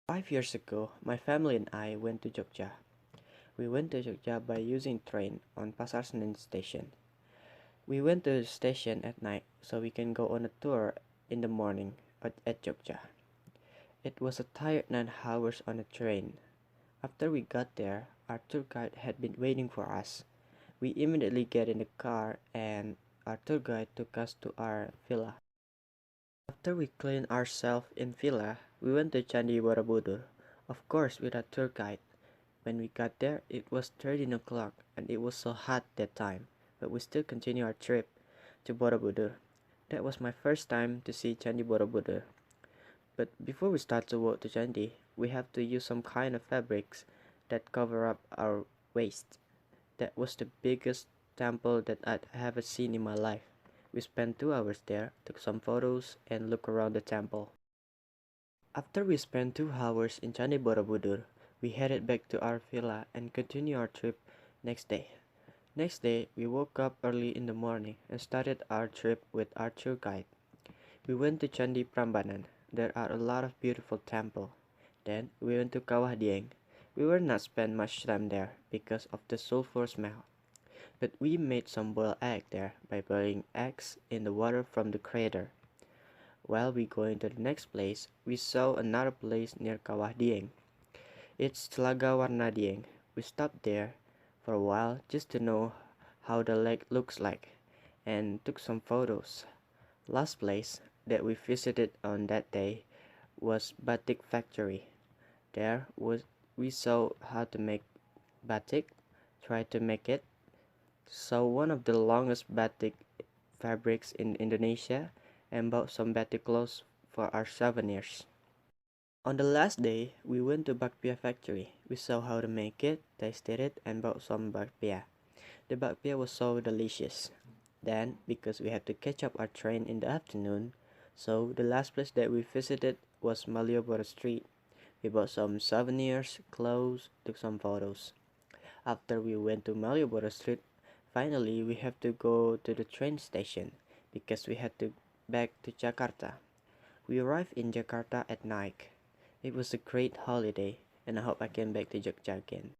5 years ago, my family and I went to Jogja. We went to Jogja by using train on Pasar Senen station. We went to the station at night so we can go on a tour in the morning at Jogja. It was a tired 9 hours on a train. After we got there, our tour guide had been waiting for us. We immediately get in the car and our tour guide took us to our villa. After we cleaned ourselves in villa, we went to Candi Borobudur, of course with a tour guide. When we got there, it was 13 o'clock and it was so hot that time, but we still continued our trip to Borobudur. That was my first time to see Candi Borobudur. But before we start to walk to Candi, we have to use some kind of fabrics that cover up our waist. That was the biggest temple that I'd ever seen in my life. We spent 2 hours there, took some photos, and looked around the temple. After we spent 2 hours in Candi Borobudur, we headed back to our villa and continued our trip next day. Next day, we woke up early in the morning and started our trip with our tour guide. We went to Candi Prambanan. There are a lot of beautiful temples. Then we went to Kawah Dieng. We were not spend much time there because of the sulfur smell. But we made some boiled egg there by boiling eggs in the water from the crater. While we going to the next place, we saw another place near Kawah Dieng. It's Telaga Warna Dieng. We stopped there for a while just to know how the lake looks like and took some photos. Last place that we visited on that day was Batik Factory. We saw how to make batik, tried to make it, saw one of the longest batik fabrics in Indonesia, and bought some batik clothes for our souvenirs. On the last day, we went to bakpia factory. We saw how to make it, tasted it, and bought some bakpia. The bakpia was so delicious. Then, because we had to catch up our train in the afternoon, so the last place that we visited was Malioboro Street. We bought some souvenirs, clothes, took some photos. After we went to Malioboro Street, finally we have to go to the train station because we had to back to Jakarta. We arrived in Jakarta at night. It was a great holiday and I hope I can back to Jogja again.